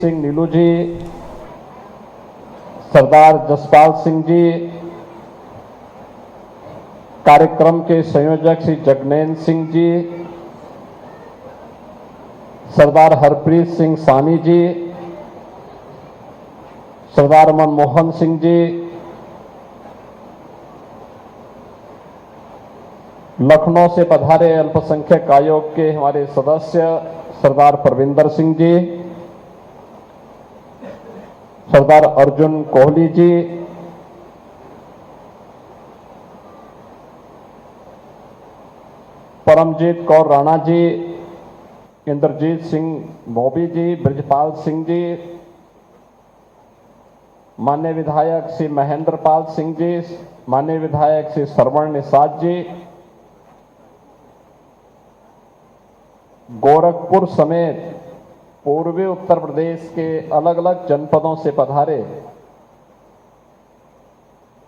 सिंह नीलू जी, सरदार जसपाल सिंह जी, कार्यक्रम के संयोजक श्री जगनैन सिंह जी, सरदार हरप्रीत सिंह सानी जी, सरदार मनमोहन सिंह जी, लखनऊ से पधारे अल्पसंख्यक आयोग के हमारे सदस्य सरदार परविंदर सिंह जी, सरदार अर्जुन कोहली जी, परमजीत कौर राणा जी, इंद्रजीत सिंह बॉबी जी, ब्रजपाल सिंह जी, माननीय विधायक श्री महेंद्र पाल सिंह जी, माननीय विधायक श्री श्रवण निषाद जी, गोरखपुर समेत पूर्वी उत्तर प्रदेश के अलग अलग जनपदों से पधारे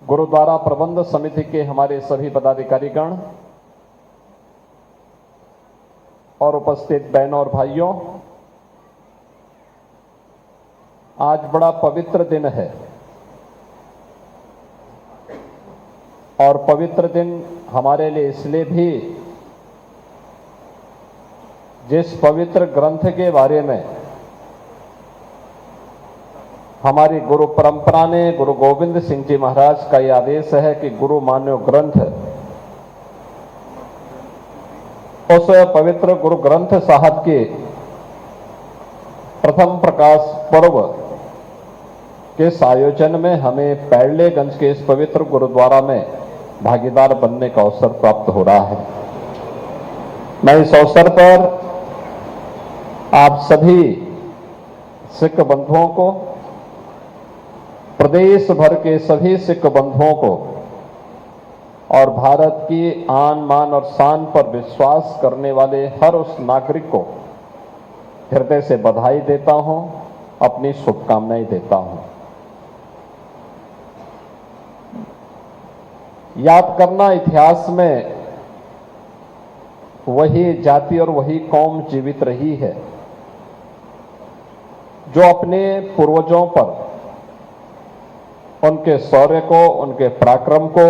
गुरुद्वारा प्रबंध समिति के हमारे सभी पदाधिकारीगण और उपस्थित बहनों और भाइयों, आज बड़ा पवित्र दिन है और पवित्र दिन हमारे लिए इसलिए भी, जिस पवित्र ग्रंथ के बारे में हमारी गुरु परंपरा ने गुरु गोविंद सिंह जी महाराज का यह आदेश है कि गुरु मान्यो ग्रंथ, उस पवित्र गुरु ग्रंथ साहब के प्रथम प्रकाश पर्व के इस आयोजन में हमें पैड़लेगंज के इस पवित्र गुरुद्वारा में भागीदार बनने का अवसर प्राप्त हो रहा है। मैं इस अवसर पर आप सभी सिख बंधुओं को, प्रदेश भर के सभी सिख बंधुओं को और भारत की आन मान और शान पर विश्वास करने वाले हर उस नागरिक को हृदय से बधाई देता हूं, अपनी शुभकामनाएं देता हूं। याद करना, इतिहास में वही जाति और वही कौम जीवित रही है जो अपने पूर्वजों पर उनके शौर्य को, उनके पराक्रम को,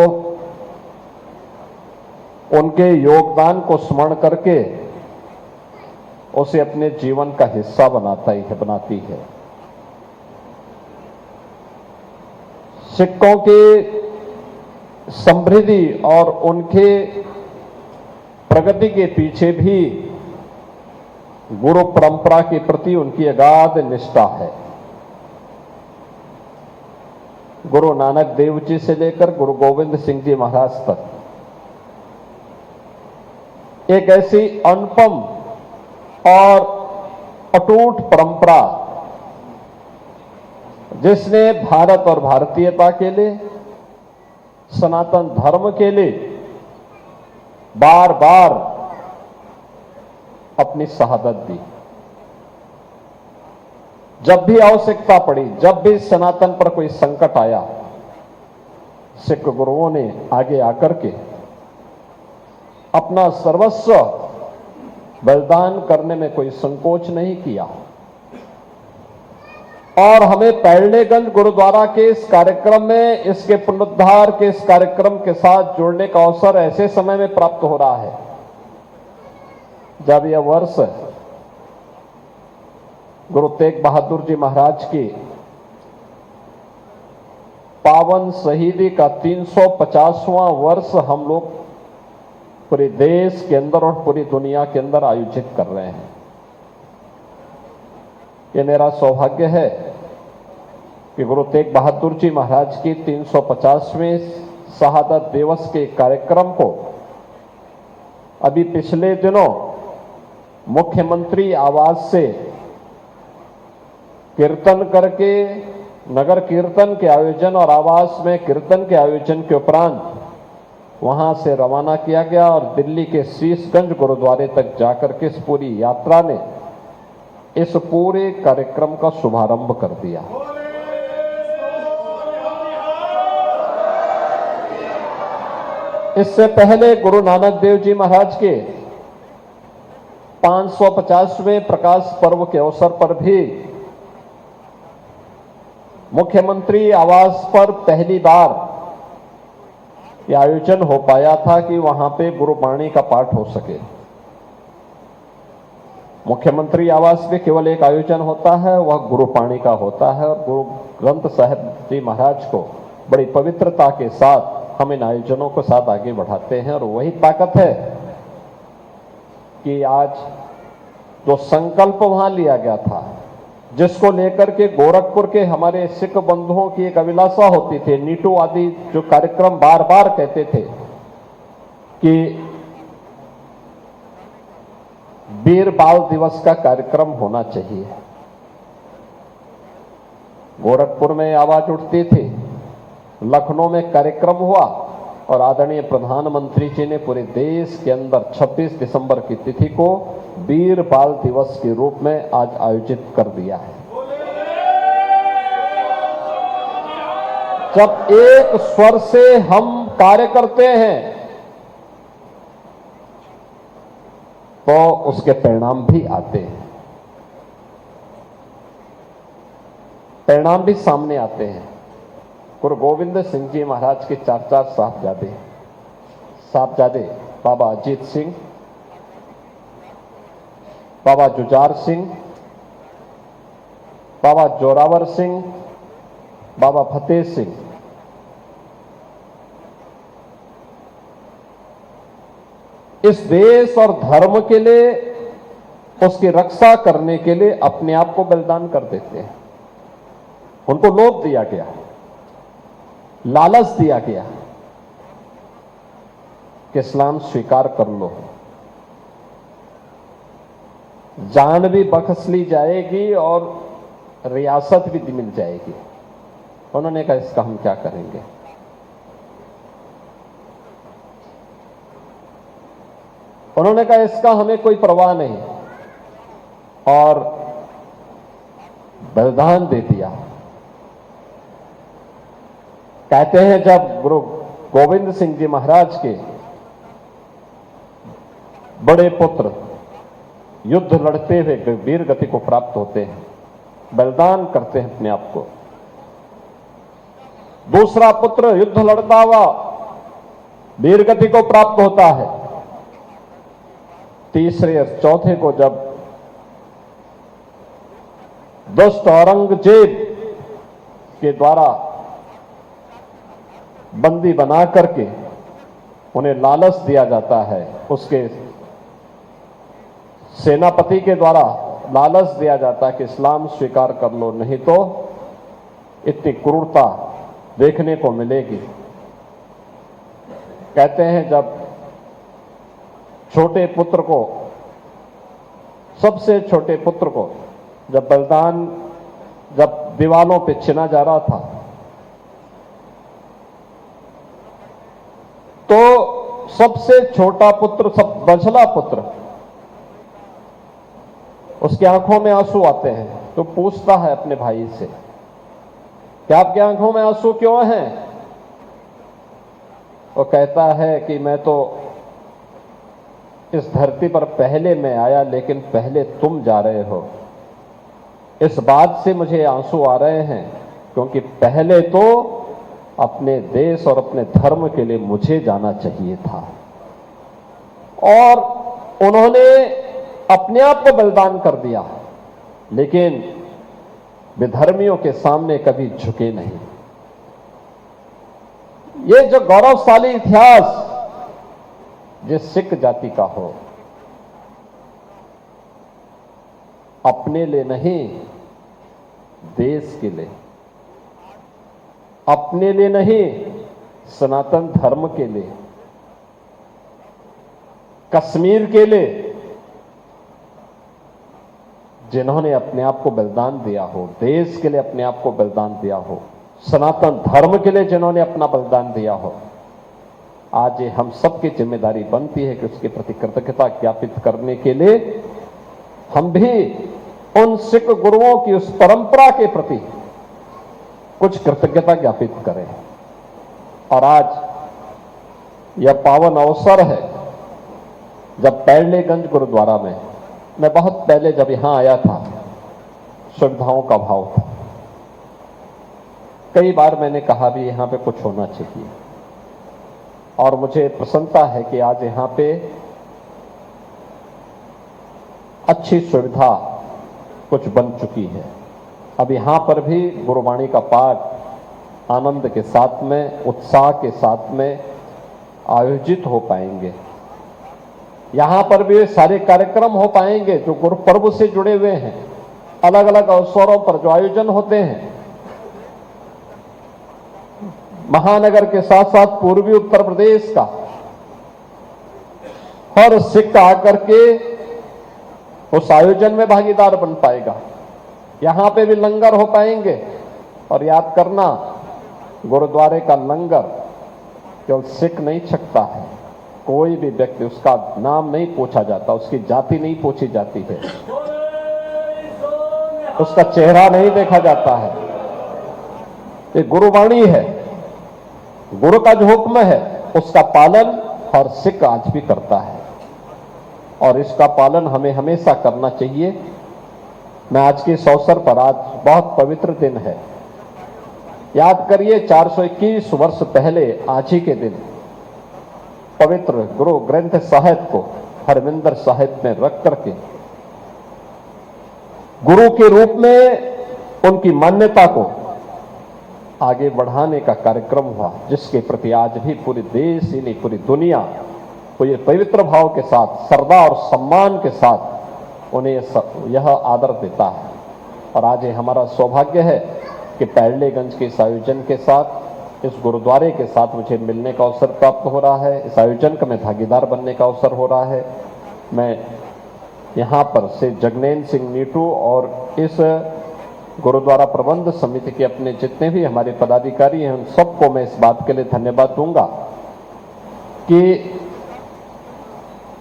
उनके योगदान को स्मरण करके उसे अपने जीवन का हिस्सा बनाती है। सिखों की समृद्धि और उनके प्रगति के पीछे भी गुरु परंपरा के प्रति उनकी अगाध निष्ठा है। गुरु नानक देव जी से लेकर गुरु गोविंद सिंह जी महाराज तक एक ऐसी अनुपम और अटूट परंपरा जिसने भारत और भारतीयता के लिए, सनातन धर्म के लिए बार बार अपनी शहादत दी। जब भी आवश्यकता पड़ी, जब भी सनातन पर कोई संकट आया, सिख गुरुओं ने आगे आकर के अपना सर्वस्व बलिदान करने में कोई संकोच नहीं किया और हमें पैड़लेगंज गुरुद्वारा के इस कार्यक्रम में, इसके पुनरुद्धार के इस कार्यक्रम के साथ जुड़ने का अवसर ऐसे समय में प्राप्त हो रहा है जब यह वर्ष गुरु तेग बहादुर जी महाराज की पावन शहीदी का 350वां वर्ष हम लोग पूरे देश के अंदर और पूरी दुनिया के अंदर आयोजित कर रहे हैं। ये मेरा सौभाग्य है कि गुरु तेग बहादुर जी महाराज की 350वें शहादत दिवस के कार्यक्रम को अभी पिछले दिनों मुख्यमंत्री आवास से कीर्तन करके, नगर कीर्तन के आयोजन और आवास में कीर्तन के आयोजन के उपरांत वहां से रवाना किया गया और दिल्ली के शीशगंज गुरुद्वारे तक जाकर के इस पूरी यात्रा ने इस पूरे कार्यक्रम का शुभारंभ कर दिया। इससे पहले गुरु नानक देव जी महाराज के 550वें प्रकाश पर्व के अवसर पर भी मुख्यमंत्री आवास पर पहली बार यह आयोजन हो पाया था कि वहां पे गुरुबाणी का पाठ हो सके। मुख्यमंत्री आवास में केवल एक आयोजन होता है, वह गुरुबाणी का होता है, और गुरु ग्रंथ साहिब जी महाराज को बड़ी पवित्रता के साथ हम इन आयोजनों को साथ आगे बढ़ाते हैं। और वही ताकत है कि आज जो संकल्प वहां लिया गया था, जिसको लेकर के गोरखपुर के हमारे सिख बंधुओं की एक अभिलाषा होती थी, नीटू आदि जो कार्यक्रम बार बार कहते थे कि वीर बाल दिवस का कार्यक्रम होना चाहिए, गोरखपुर में आवाज उठती थी, लखनऊ में कार्यक्रम हुआ और आदरणीय प्रधानमंत्री जी ने पूरे देश के अंदर 26 दिसंबर की तिथि को वीर बाल दिवस के रूप में आज आयोजित कर दिया है। जब एक स्वर से हम कार्य करते हैं तो उसके परिणाम भी आते हैं, परिणाम भी सामने आते हैं। गुरु गोविंद सिंह जी महाराज के 4 साहबजादे बाबा अजीत सिंह, बाबा जुझार सिंह, बाबा जोरावर सिंह, बाबा फतेह सिंह, इस देश और धर्म के लिए, उसकी रक्षा करने के लिए अपने आप को बलिदान कर देते हैं। उनको लोभ दिया गया, लालच दिया गया कि इस्लाम स्वीकार कर लो, जान भी बख्श ली जाएगी और रियासत भी मिल जाएगी। उन्होंने कहा इसका हम क्या करेंगे। उन्होंने कहा इसका हमें कोई परवाह नहीं, और बलिदान दे दिया। कहते हैं जब गुरु गोविंद सिंह जी महाराज के बड़े पुत्र युद्ध लड़ते हुए वीर गति को प्राप्त होते हैं, बलिदान करते हैं अपने आप को, दूसरा पुत्र युद्ध लड़ता हुआ वीर गति को प्राप्त होता है, तीसरे और चौथे को जब दुष्ट औरंगजेब के द्वारा बंदी बना करके उन्हें लालच दिया जाता है, उसके सेनापति के द्वारा लालच दिया जाता है कि इस्लाम स्वीकार कर लो, नहीं तो इतनी क्रूरता देखने को मिलेगी। कहते हैं जब छोटे पुत्र को, सबसे छोटे पुत्र को जब बलिदान, जब दीवालों पे छिना जा रहा था, तो सबसे छोटा पुत्र, सब बछला पुत्र, उसकी आंखों में आंसू आते हैं, तो पूछता है अपने भाई से कि आपकी आंखों में आंसू क्यों हैं। वो कहता है कि मैं तो इस धरती पर पहले मैं आया, लेकिन पहले तुम जा रहे हो, इस बात से मुझे आंसू आ रहे हैं, क्योंकि पहले तो अपने देश और अपने धर्म के लिए मुझे जाना चाहिए था। और उन्होंने अपने आप को बलिदान कर दिया, लेकिन विधर्मियों के सामने कभी झुके नहीं। ये जो गौरवशाली इतिहास जिस सिख जाति का हो, अपने लिए नहीं, देश के लिए, अपने लिए नहीं, सनातन धर्म के लिए, कश्मीर के लिए, जिन्होंने अपने आप को बलिदान दिया हो, देश के लिए अपने आप को बलिदान दिया हो, सनातन धर्म के लिए जिन्होंने अपना बलिदान दिया हो, आज ये हम सबकी जिम्मेदारी बनती है कि उसके प्रति कृतज्ञता ज्ञापित करने के लिए हम भी उन सिख गुरुओं की उस परंपरा के प्रति कुछ कृतज्ञता ज्ञापित करें। और आज यह पावन अवसर है जब पैड़लेगंज गुरुद्वारा में, मैं बहुत पहले जब यहां आया था, सुविधाओं का अभाव था, कई बार मैंने कहा भी यहां पे कुछ होना चाहिए, और मुझे प्रसन्नता है कि आज यहां पे अच्छी सुविधा कुछ बन चुकी है। अब यहां पर भी गुरुवाणी का पाठ आनंद के साथ में, उत्साह के साथ में आयोजित हो पाएंगे। यहां पर भी सारे कार्यक्रम हो पाएंगे जो गुरु पर्व से जुड़े हुए हैं। अलग अलग अवसरों पर जो आयोजन होते हैं, महानगर के साथ साथ पूर्वी उत्तर प्रदेश का हर सिख आकर के उस आयोजन में भागीदार बन पाएगा। यहां पे भी लंगर हो पाएंगे। और याद करना, गुरुद्वारे का लंगर केवल सिख नहीं छकता है, कोई भी व्यक्ति, उसका नाम नहीं पूछा जाता, उसकी जाति नहीं पूछी जाती है, उसका चेहरा नहीं देखा जाता है। ये गुरुवाणी है, गुरु का जो हुक्म है उसका पालन हर सिख आज भी करता है, और इसका पालन हमें हमेशा करना चाहिए। मैं आज के इस अवसर पर, आज बहुत पवित्र दिन है, याद करिए 421 वर्ष पहले आज ही के दिन पवित्र गुरु ग्रंथ साहिब को हरमिंदर साहिब में रख करके गुरु के रूप में उनकी मान्यता को आगे बढ़ाने का कार्यक्रम हुआ, जिसके प्रति आज भी पूरे देश ही नहीं, पूरी दुनिया को ये पवित्र भाव के साथ, श्रद्धा और सम्मान के साथ उन्हें यह आदर देता है। और आज ये हमारा सौभाग्य है कि पैड़लेगंज के इस आयोजन के साथ, इस गुरुद्वारे के साथ मुझे मिलने का अवसर प्राप्त हो रहा है, इस आयोजन का मैं भागीदार बनने का अवसर हो रहा है। मैं यहाँ पर से जगनैन सिंह नीटू और इस गुरुद्वारा प्रबंध समिति के अपने जितने भी हमारे पदाधिकारी हैं, उन सबको मैं इस बात के लिए धन्यवाद दूंगा कि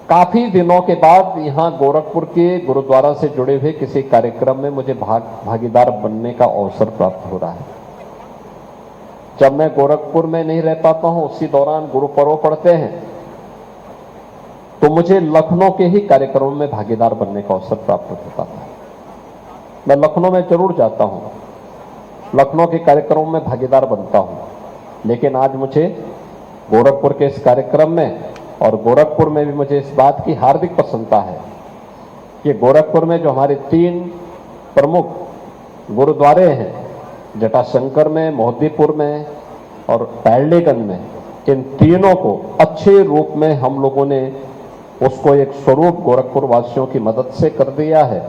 काफी दिनों के बाद यहां गोरखपुर के गुरुद्वारा से जुड़े हुए किसी कार्यक्रम में मुझे भागीदार बनने का अवसर प्राप्त हो रहा है। जब मैं गोरखपुर में नहीं रह पाता हूं, उसी दौरान गुरु पर्व पढ़ते हैं, तो मुझे लखनऊ के ही कार्यक्रमों में भागीदार बनने का अवसर प्राप्त होता था। मैं लखनऊ में जरूर जाता हूं, लखनऊ के कार्यक्रमों में भागीदार बनता हूं, लेकिन आज मुझे गोरखपुर के इस कार्यक्रम में, और गोरखपुर में भी मुझे इस बात की हार्दिक प्रसन्नता है कि गोरखपुर में जो हमारे 3 प्रमुख गुरुद्वारे हैं, जटाशंकर में, मोहद्दीपुर में और पैड़लेगंज में, इन तीनों को अच्छे रूप में हम लोगों ने उसको एक स्वरूप गोरखपुर वासियों की मदद से कर दिया है।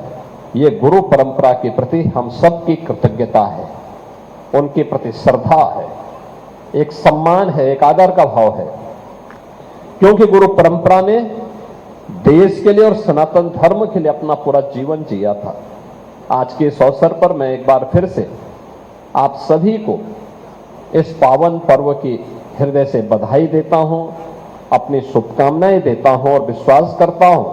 ये गुरु परंपरा के प्रति हम सबकी कृतज्ञता है, उनके प्रति श्रद्धा है, एक सम्मान है, एक आदर का भाव है, क्योंकि गुरु परंपरा ने देश के लिए और सनातन धर्म के लिए अपना पूरा जीवन जिया था। आज के इस अवसर पर मैं एक बार फिर से आप सभी को इस पावन पर्व की हृदय से बधाई देता हूं, अपनी शुभकामनाएं देता हूं और विश्वास करता हूं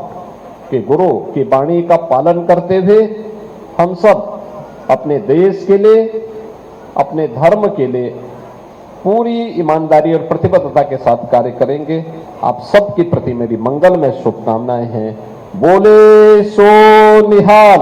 कि गुरु की वाणी का पालन करते हुए हम सब अपने देश के लिए, अपने धर्म के लिए पूरी ईमानदारी और प्रतिबद्धता के साथ कार्य करेंगे। आप सबके प्रति मेरी मंगलमय शुभकामनाएं हैं। बोले सो निहाल।